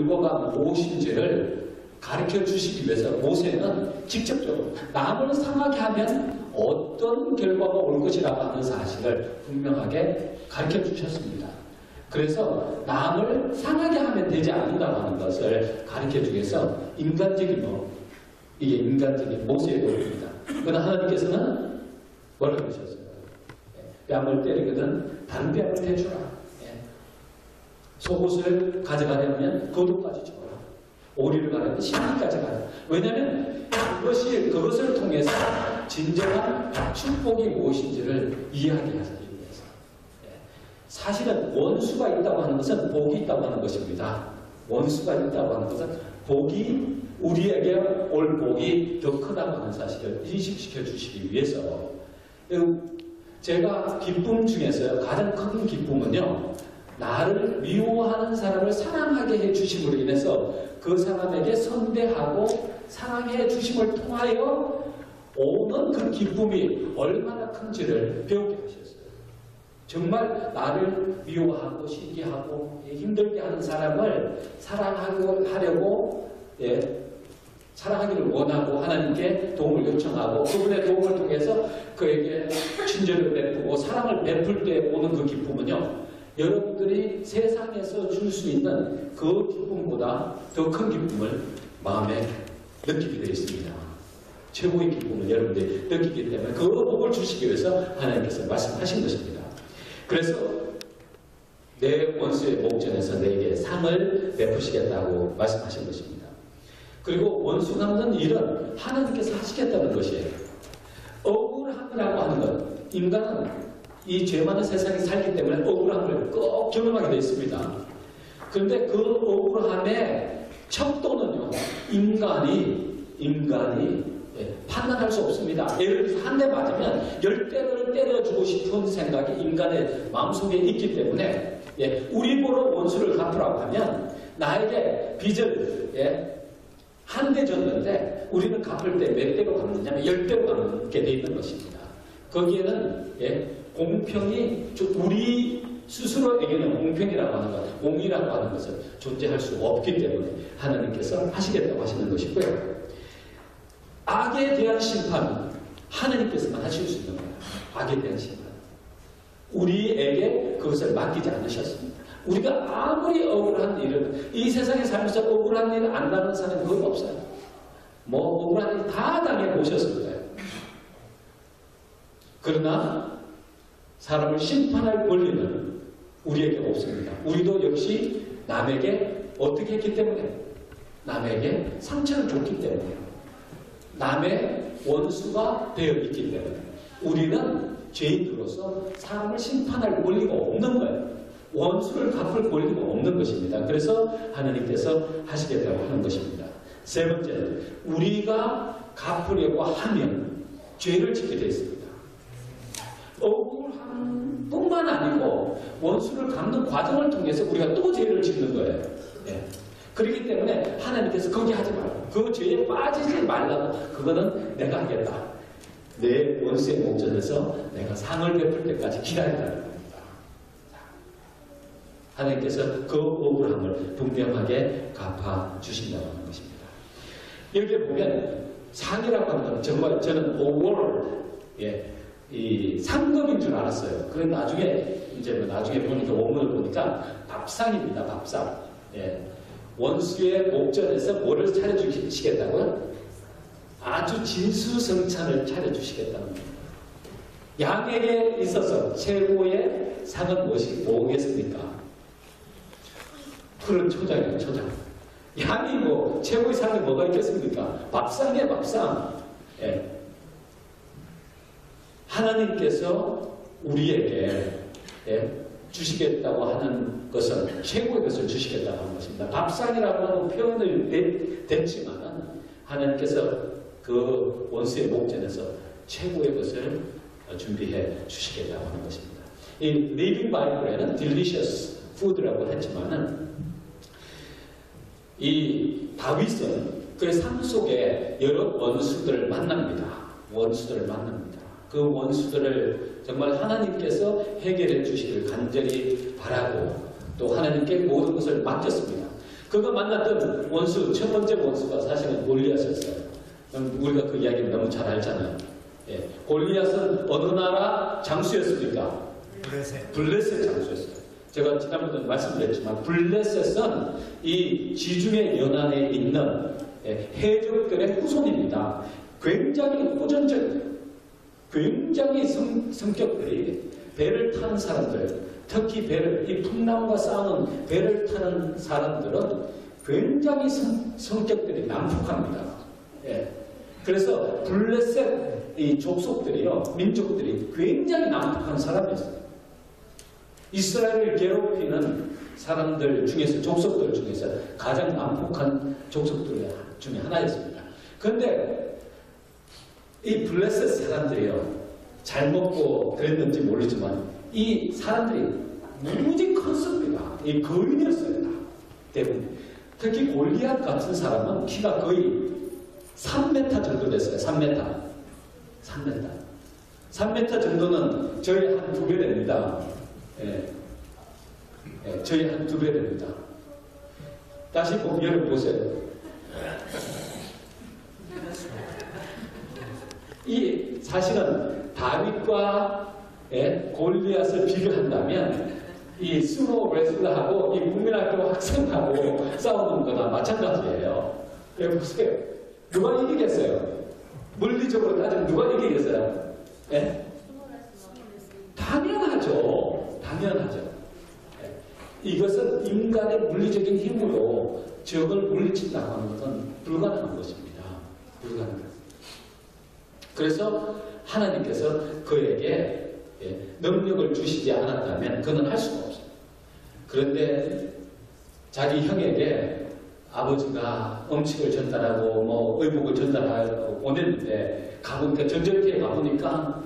결과가 무엇인지를 가르쳐 주시기 위해서 모세는 직접적으로 남을 상하게 하면 어떤 결과가 올 것이라고 하는 사실을 분명하게 가르쳐 주셨습니다. 그래서 남을 상하게 하면 되지 않는다고 하는 것을 가르쳐 주기 위해서 인간적인 이게 인간적인 모세의 노력입니다. 그러나 하나님께서는 뭐라고 그러셨어요? 뺨을 때리거든 다른 뺨을 대주라. 속옷을 가져가려면 겉옷까지 줘라. 오리를 가려면 신기까지 가라. 왜냐하면 그것을 통해서 진정한 축복이 무엇인지를 이해하게 하기 위해서. 사실은 원수가 있다고 하는 것은 복이 있다고 하는 것입니다. 원수가 있다고 하는 것은 복이 우리에게 올 복이 더 크다고 하는 사실을 인식시켜 주시기 위해서 제가 기쁨 중에서 가장 큰 기쁨은요, 나를 미워하는 사람을 사랑하게 해주심으로 인해서 그 사람에게 선대하고 사랑해 주심을 통하여 오는 그 기쁨이 얼마나 큰지를 배우게 하셨어요. 정말 나를 미워하고 시기하고 힘들게 하는 사람을 사랑하려고 사랑하기를 원하고 하나님께 도움을 요청하고 그분의 도움을 통해서 그에게 친절을 베푸고 사랑을 베풀 때 오는 그 기쁨은요, 여러분들이 세상에서 줄 수 있는 그 기쁨보다 더 큰 기쁨을 마음에 느끼게 되어 있습니다. 최고의 기쁨을 여러분들이 느끼기 때문에 그 복을 주시기 위해서 하나님께서 말씀하신 것입니다. 그래서 내 원수의 목전에서 내게 상을 베푸시겠다고 말씀하신 것입니다. 그리고 원수 갚는 일은 하나님께서 하시겠다는 것이에요. 억울함이라고 하는 것, 인간은 이 죄 많은 세상에 살기 때문에 억울함을 꼭 경험하게 되어 있습니다. 그런데 그 억울함의 척도는요, 인간이 판단할 수 없습니다. 예를 들어서 한 대 맞으면 10대를 때려주고 싶은 생각이 인간의 마음속에 있기 때문에 우리 보러 원수를 갚으라고 하면 나에게 빚을 한 대 줬는데 우리는 갚을 때 몇 대로 갚느냐면 10대로 갚게 돼 있는 것입니다. 거기에는 공평이 우리 스스로에게는 공평이라고 하는 것, 공의라고 하는 것은 존재할 수 없기 때문에 하나님께서 하시겠다고 하시는 것이고요. 악에 대한 심판은 하나님께서만 하실 수 있는 거예요. 악에 대한 심판. 우리에게 그것을 맡기지 않으셨습니다. 우리가 아무리 억울한 일을, 이 세상에 살면서 억울한 일을 안 당하는 사람은 거의 없어요. 억울한 일 다 당해보셨을 거예요. 그러나 사람을 심판할 권리는 우리에게 없습니다. 우리도 역시 남에게 어떻게 했기 때문에? 남에게 상처를 줬기 때문에, 남의 원수가 되어 있기 때문에 우리는 죄인으로서 사람을 심판할 권리가 없는 거예요. 원수를 갚을 권리가 없는 것입니다. 그래서 하나님께서 하시겠다고 하는 것입니다. 세 번째는 우리가 갚으려고 하면 죄를 짓게 되어 있습니다. 억울함 뿐만 아니고 원수를 갚는 과정을 통해서 우리가 또 죄를 짓는 거예요. 그렇기 때문에 하나님께서 거기 하지 말고, 그 죄에 빠지지 말라고, 그거는 내가 하겠다. 내 원수의 목전에서 내가 상을 베풀 때까지 기다리라는 겁니다. 하나님께서 그 억울함을 분명하게 갚아주신다고 하는 것입니다. 여기에 보면 상이라고 하는 건 정말 저는 이 상급인 줄 알았어요. 그런데 나중에 보니까 원문을 보니까 밥상입니다. 밥상. 원수의 목전에서 뭐를 차려주시겠다고요? 아주 진수성찬을 차려주시겠다는 겁니다. 양에게 있어서 최고의 상은 뭐겠습니까? 푸른 초장이에요, 초장. 양이 최고의 상이 뭐가 있겠습니까? 밥상이에요, 밥상. 하나님께서 우리에게 주시겠다고 하는 것은 최고의 것을 주시겠다고 하는 것입니다. 밥상이라고 하는 표현을 댔지만 하나님께서 그 원수의 목전에서 최고의 것을 준비해 주시겠다고 하는 것입니다. 이 리빙 바이블에는 delicious food라고 했지만은 이 다윗은 그의 삶 속에 여러 원수들을 만납니다. 그 원수들을 정말 하나님께서 해결해 주시길 간절히 바라고 또 하나님께 모든 것을 맡겼습니다. 그가 만났던 원수, 첫 번째 원수가 사실은 골리앗이었어요. 우리가 그 이야기를 너무 잘 알잖아요. 예. 골리앗은 어느 나라 장수였습니까? 블레셋 장수였어요. 제가 지난번에 말씀드렸지만 블레셋은 이 지중해 연안에 있는 해적들의 후손입니다. 굉장히 호전적이에요. 굉장히 성격들이 배를 타는 사람들, 특히 이 풍랑과 싸우는 배를 타는 사람들은 굉장히 성격들이 난폭합니다. 예. 그래서 블레셋 이 족속들이요, 민족들이 굉장히 난폭한 사람이었어요. 이스라엘을 괴롭히는 사람들 중에서, 족속들 중에서 가장 난폭한 족속들 중에 하나였습니다. 그런데 이 블레셋 사람들이요, 잘 먹고 그랬는지 모르지만 이 사람들이 무지 컸습니다. 이 거인이었어요. 다. 대부분. 특히 골리앗 같은 사람은 키가 거의 3m 정도 됐어요. 3m. 3m 정도는 저희 한 2배 됩니다. 예. 예, 저희 한 2배 됩니다. 다시 여러분 보세요. 이 사실은 다윗과 골리앗을 비교한다면 이 스노우 레슬러하고 이 국민학교 학생하고 싸우는 거나 마찬가지예요. 여러분 보세요. 누가 이기겠어요? 물리적으로 따지면 누가 이기겠어요? 예? 당연하죠. 예. 이것은 인간의 물리적인 힘으로 적을 물리친다고 하는 것은 불가능한 것입니다. 불가능합니다. 그래서 하나님께서 그에게 능력을 주시지 않았다면 그는 할 수가 없어요. 그런데 자기 형에게 아버지가 음식을 전달하고 뭐 의복을 전달하고 보냈는데 가보니까 전쟁터에 가보니까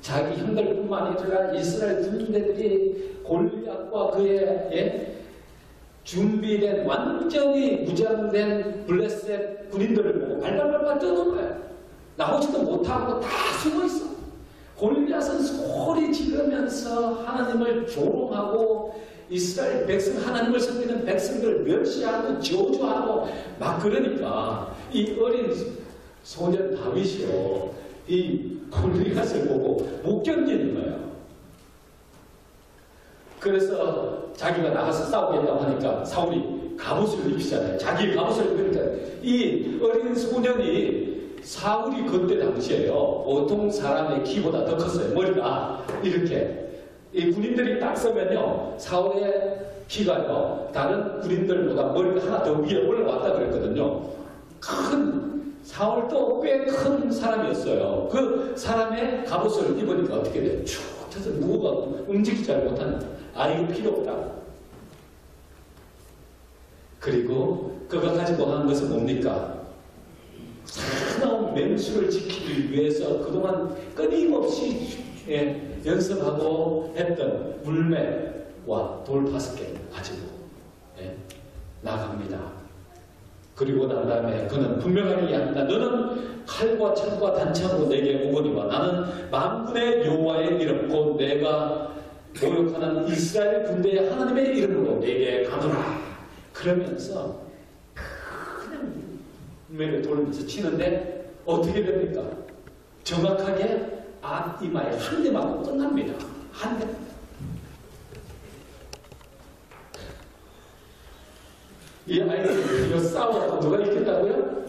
자기 형들뿐만 아니라 이스라엘 군대들이 골리앗과 그의 준비된 완전히 무장된 블레셋 군인들을 보고 발발발발 떠는 거예요. 나오지도 못하고 다 숨어있어. 골리앗은 소리 지르면서 하나님을 조롱하고 이스라엘 백성, 하나님을 섬기는 백성들을 멸시하고 저주하고 막 그러니까 이 어린 소년 다윗이요, 이 골리앗을 보고 못 견디는 거예요. 그래서 자기가 나가서 싸우겠다고 하니까 사울이 갑옷을 입히잖아요. 자기 갑옷을 입으니까 이 어린 소년이, 사울이 그때 당시에요, 보통 사람의 키보다 더 컸어요. 머리가 이렇게. 이 군인들이 딱 서면요, 사울의 키가요, 다른 군인들보다 머리가 하나 더 위에 올라왔다 그랬거든요. 사울도 꽤 큰 사람이었어요. 그 사람의 갑옷을 입으니까 어떻게 돼요? 쭉 쳐서 누구가 움직이지 못하는, 이거 필요 없다. 그리고 그가 가지고 한 것은 뭡니까? 사나운 맹수를 지키기 위해서 그동안 끊임없이 연습하고 했던 물매와 돌 5개를 가지고 나갑니다. 그리고 난 다음에 그는 분명하게 이야기합니다. 너는 칼과 창과 단창으로 내게 오거니와 나는 만군의 여호와의 이름 곧 내가 모욕하는 이스라엘 군대의 하나님의 이름으로 내게 가노라. 그러면서 그냥 물매를 돌면서 치는데 어떻게 됩니까? 정확하게 이마에 한 대 맞고 끝납니다. 한 대. 이 아이들이 이거 싸워서 누가 이겼다고요?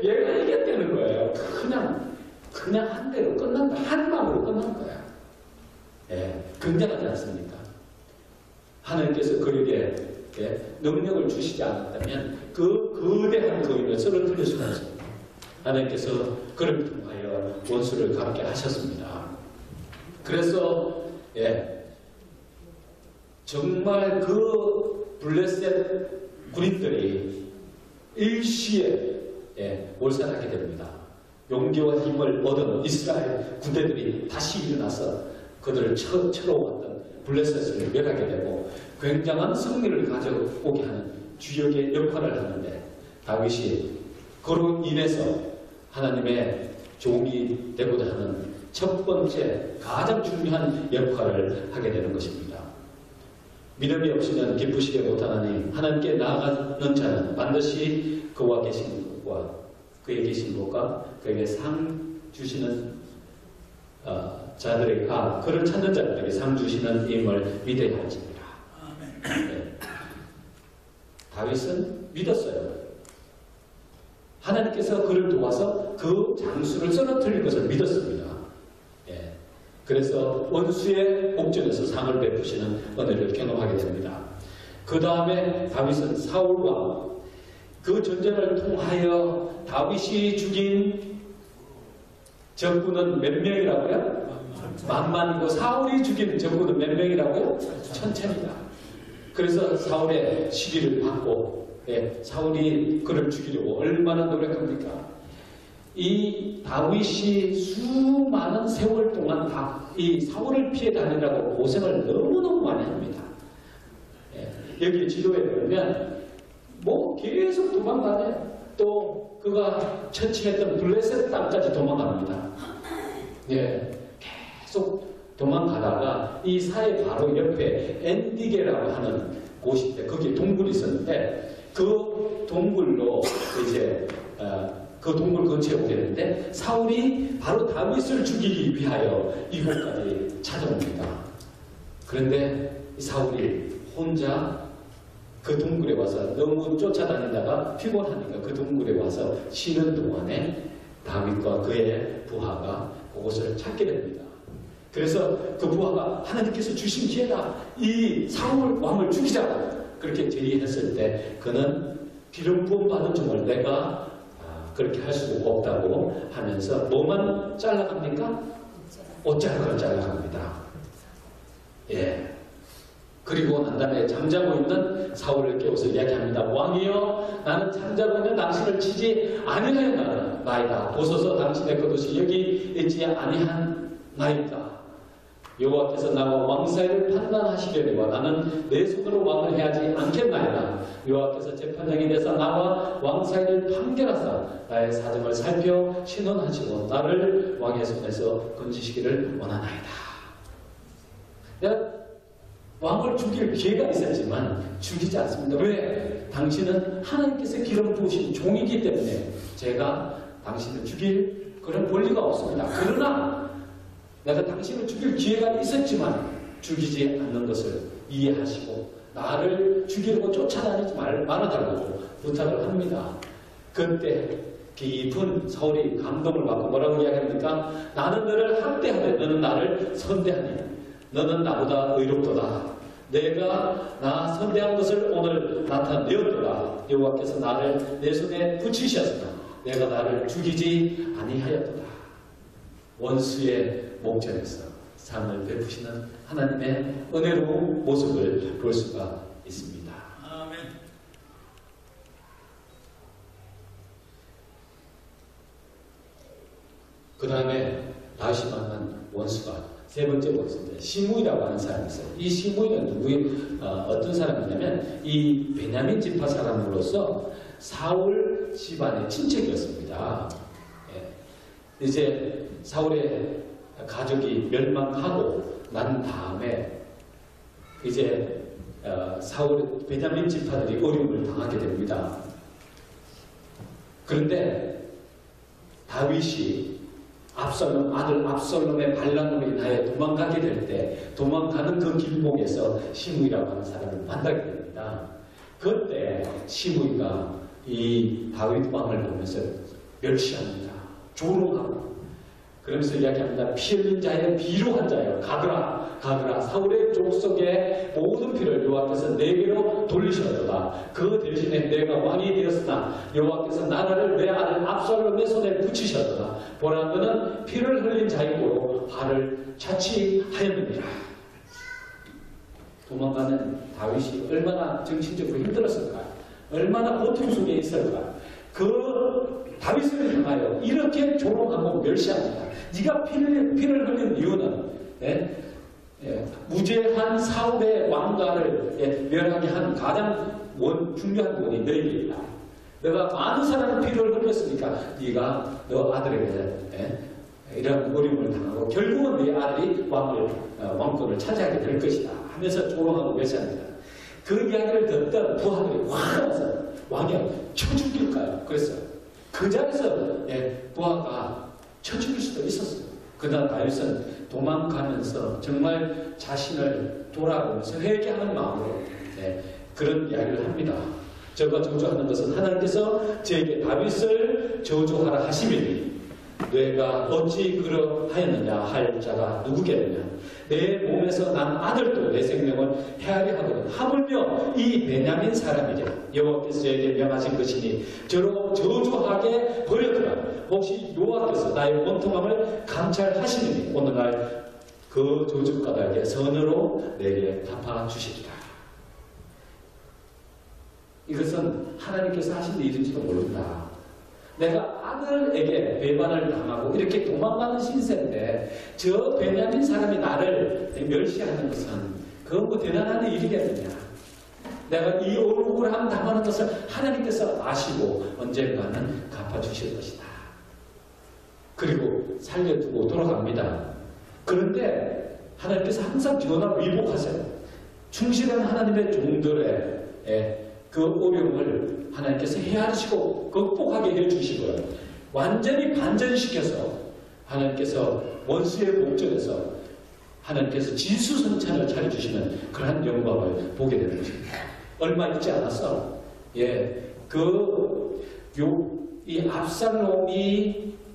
얘가 이겼다는 거예요. 그냥 한 대로 끝난다. 한 방으로 끝난 거야. 굉장하지 않습니까? 하나님께서 그에게 능력을 주시지 않았다면 그 거대한 거인을 쓰러뜨릴 수가 없습니다. 하나님께서 그를 통하여 원수를 갚게 하셨습니다. 그래서 정말 그 블레셋 군인들이 일시에 몰살하게 됩니다. 용기와 힘을 얻은 이스라엘 군대들이 다시 일어나서 그들을 쳐러왔던 블레셋을 멸하게 되고 굉장한 승리를 가져오게 하는 주역의 역할을 하는데 다윗이 그로 인해서 하나님의 종이 되고자 하는 첫 번째 가장 중요한 역할을 하게 되는 것입니다. 믿음이 없으면 기쁘시게 못하나니 하나님께 나아가는 자는 반드시 그와 계신 것과 그에 계신 것과 그에게 상 주시는 자들에게 그를 찾는 자들에게 상 주시는 임을 믿어야 할지니라. 네. 다윗은 믿었어요. 하나님께서 그를 도와서 그 장수를 쓰러뜨릴 것을 믿었습니다. 예. 그래서 원수의 목전에서 상을 베푸시는 은혜를 경험하게 됩니다. 그 다음에 다윗은 사울과 그 전쟁을 통하여 다윗이 죽인 적군은 몇 명이라고요? 만만이고 사울이 죽인 적군은 몇 명이라고요? 천천이다. 그래서 사울의 시기를 받고 사울이 그를 죽이려고 얼마나 노력합니까? 이 다윗이 수많은 세월 동안 이 사울을 피해 다니라고 고생을 너무너무 많이 합니다. 여기 지도에 보면 계속 도망가네. 또 그가 처치했던 블레셋 땅까지 도망갑니다. 계속 도망가다가 이 사해 바로 옆에 엔디게라고 하는 곳인데 거기에 동굴이 있었는데 그 동굴로 이제 그 동굴 근처에 오게 되는데 사울이 바로 다윗을 죽이기 위하여 이곳까지 찾아옵니다. 그런데 사울이 혼자 그 동굴에 와서 너무 쫓아다니다가 피곤하니까 그 동굴에 와서 쉬는 동안에 다윗과 그의 부하가 그곳을 찾게 됩니다. 그래서 그 부하가 하나님께서 주신 기회다. 이 사울 왕을 죽이자. 그렇게 제의했을 때 그는 기름 부음 받은 종을 내가 그렇게 할 수가 없다고 하면서 뭐만 잘라갑니까? 옷자락을 잘라갑니다. 그리고 난 다음에 잠자고 있는 사울을 깨워서 이야기합니다. 왕이여, 나는 잠자고 있는 당신을 치지 아니하였나이다. 보소서 당신의 겉옷이 여기 있지 아니하나이다. 여호와께서 나와 왕 사이를 판단하시려니와 나는 내 손으로 왕을 해하지 않겠나이다. 여호와께서 재판장이 돼서 나와 왕 사이를 판결하사 나의 사정을 살펴 신원하시고 나를 왕의 손에서 건지시기를 원하나이다. 내가 왕을 죽일 기회가 있었지만 죽이지 않습니다. 왜? 당신은 하나님께서 기름 부으신 종이기 때문에 제가 당신을 죽일 그런 권리가 없습니다. 그러나 내가 당신을 죽일 기회가 있었지만 죽이지 않는 것을 이해하시고 나를 죽이려고 쫓아다니지 말아달라고 부탁을 합니다. 그때 깊은 사울이 감동을 받고 뭐라고 이야기합니까? 나는 너를 학대하되 너는 나를 선대하니 너는 나보다 의롭도다. 내가 나 선대한 것을 오늘 나타내었도다. 여호와께서 나를 내 손에 붙이셨으나 내가 나를 죽이지 아니하였도다. 원수의 목전에서 상을 베푸시는 하나님의 은혜로운 모습을 볼 수가 있습니다. 아멘. 그 다음에 다시 만난 원수가 세 번째 원수인데 시므이라고 하는 사람이 있어요. 이 시므이는 어떤 사람이냐면 이 베냐민 지파 사람으로서 사울 집안의 친척이었습니다. 이제 사울의 가족이 멸망하고 난 다음에 이제 베냐민 지파들이 어려움을 당하게 됩니다. 그런데 다윗이 아들 압살롬의 반란으로 인하여 도망가게 될 때 도망가는 그 길목에서 시므이라고 하는 사람을 만나게 됩니다. 그때 시므이가 이 다윗 왕을 보면서 멸시합니다. 조롱하고 그러면서 이야기합니다. 피 흘린 자여 비루한 자여 가거라 사울의 족속의 모든 피를 여호와께서 내게로 돌리셨도다. 그 대신에 내가 왕이 되었으나 여호와께서 나라를 내 아들 압살롬의 손에 붙이셨도다. 보라 그는 피를 흘린 자이고 화를 자취하였느니라. 도망가는 다윗이 얼마나 정신적으로 힘들었을까? 얼마나 고통 속에 있을까? 그 다윗을 향하여 이렇게 조롱하고 멸시합니다. 네가 피를 흘린 이유는 무죄한 사울의 왕가를 멸하게 한 가장 중요한 원인이 너에게 있다. 내가 많은 사람의 피를 흘렸으니까 네가 너 아들에게 이런 어려움을 당하고 결국은 네 아들이 왕권을 차지하게 될 것이다. 하면서 조롱하고 멸시합니다. 그 이야기를 듣던 부하들이 확 와서 왕이 쳐 죽일까요? 그랬어요. 그 자리에서 부하가 쳐 죽일 수도 있었어요. 그러나 다윗은 도망가면서 정말 자신을 돌아보면서 회개하는 마음으로 그런 이야기를 합니다. 저가 저주하는 것은 하나님께서 저에게 다윗을 저주하라 하시면 내가 어찌 그러하였느냐 할 자가 누구겠느냐. 내 몸에서 난 아들도 내 생명을 헤아려 하거든. 하물며 이 베냐민 사람이랴. 여호와께서 저에게 명하신 것이니 저로 저주하게 버렸더라. 혹시 여호와께서 나의 원통함을 감찰하시느니 오늘날 그 저주가닥에 선으로 내게 갚아 주시리라. 이것은 하나님께서 하신 일인지도 모른다. 내가 아들에게 배반을 당하고 이렇게 도망가는 신세인데 저 베냐민 사람이 나를 멸시하는 것은 그건 뭐 대단한 일이겠느냐. 내가 이 억울함 당하는 것을 하나님께서 아시고 언젠가는 갚아주실 것이다. 그리고 살려두고 돌아갑니다. 그런데 하나님께서 항상 전화 위복하세요. 충실한 하나님의 종들의 그 어려움을 하나님께서 헤아리시고 극복하게 해주시고요. 완전히 반전시켜서 하나님께서 원수의 목전에서 하나님께서 진수성찬을 차려주시는 그러한 영광을 보게 되는 것입니다. 얼마 있지 않았어. 이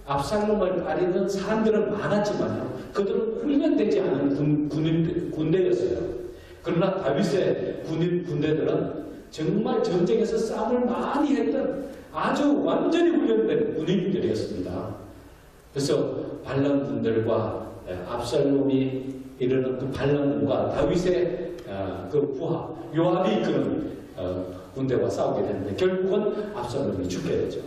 압살롬을 따르는 사람들은 많았지만요. 그들은 훈련되지 않은 군대였어요. 그러나 다윗의 군대들은 정말 전쟁에서 싸움을 많이 했던 아주 완전히 훈련된 군인들이었습니다. 그래서 반란군들과 압살롬이 이르는 그 반란군과 다윗의 그 부하 요압이 이끄는 군대와 싸우게 되는데 결국은 압살롬이 죽게 되죠.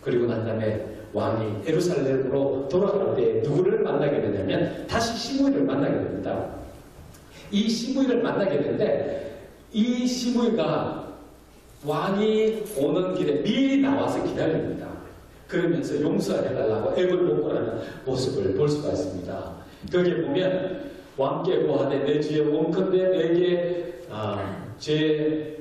그리고 난 다음에 왕이 예루살렘으로 돌아갈 때 누구를 만나게 되냐면 다시 시므이를 만나게 됩니다. 이 시므이를 만나게 되는데 이 시므이가 왕이 오는 길에 미리 나와서 기다립니다. 그러면서 용서해달라고 액을 복구하는 모습을 볼 수가 있습니다. 거기에 보면 왕께 고하되 내 주에 원컨대 내게 죄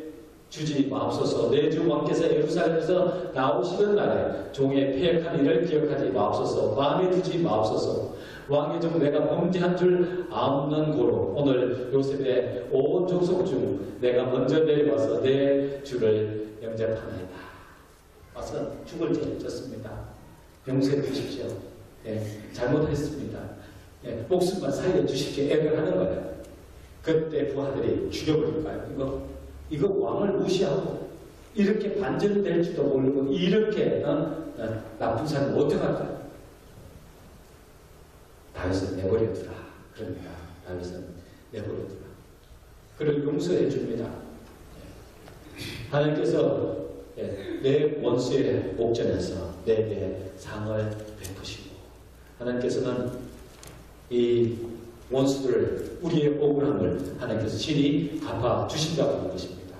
주지 마옵소서. 내 주 왕께서 예루살렘에서 나오시던 날에 종의 패역한 일을 기억하지 마옵소서. 마음에 두지 마옵소서. 왕의 종 내가 범죄한 줄 아옵는 고로 오늘 요셉의 온 족속 중 내가 먼저 내려와서 내 주를 영접하나이다. 와서 죽을 죄를 졌습니다. 용서해 주십시오. 잘못했습니다. 목숨만 살려주십시오. 애를 하는 거예요. 그때 부하들이 죽여버릴까요? 이거 왕을 무시하고 이렇게 반전될지도 모르고 이렇게 나쁜 사람을 어떻게 할까요? 다윗은 내버려두라. 그러니까 다윗은 내버려두라. 그를 용서해 줍니다. 하나님께서 내 원수의 목전에서 내게 상을 베푸시고 하나님께서는 이 원수들을 우리의 억울함을 하나님께서 신이 갚아주신다고 하는 것입니다.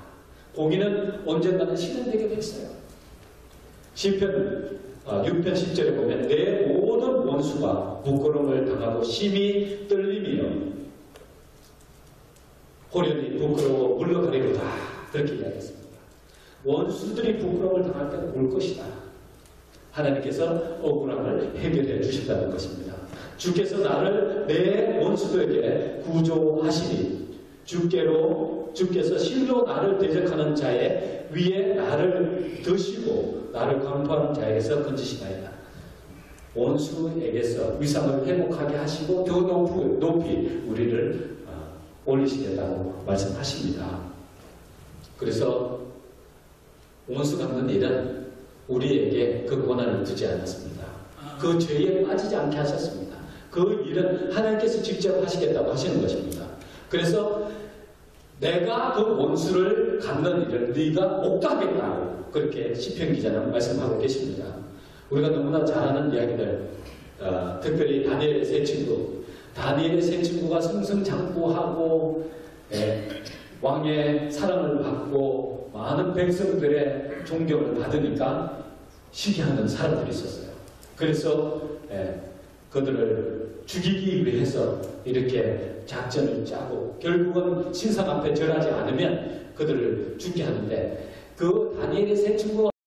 공의는 언젠가는 실현되게 됐어요. 시편 6편 10절에 보면 내 모든 원수가 부끄러움을 당하고 심히 떨림이며 호련히 부끄러워 물러가리로다. 그렇게 이야기했습니다. 원수들이 부끄러움을 당할 때는 올 것이다. 하나님께서 억울함을 해결해 주신다는 것입니다. 주께서 나를 내 원수들에게 구조하시니 주께서 실로 나를 대적하는 자의 위에 나를 드시고 나를 강포하는 자에게서 건지시나이다. 원수에게서 위상을 회복하게 하시고 더 높이 우리를 올리시겠다고 말씀하십니다. 그래서 원수 갚는 일은 우리에게 그 권한을 두지 않았습니다. 그 죄에 빠지지 않게 하셨습니다. 그 일은 하나님께서 직접 하시겠다고 하시는 것입니다. 그래서 내가 그 원수를 갚는 일을 네가 못 가겠다고 그렇게 시편 기자는 말씀하고 계십니다. 우리가 너무나 잘 아는 이야기들, 특별히 다니엘의 세 친구, 다니엘의 세 친구가 승승장구하고 왕의 사랑을 받고 많은 백성들의 존경을 받으니까 시기하는 사람들이 있었어요. 그래서 그들을 죽이기 위해서 이렇게 작전을 짜고 결국은 신상 앞에 절하지 않으면 그들을 죽게 하는데 그 다니엘의 세 친구가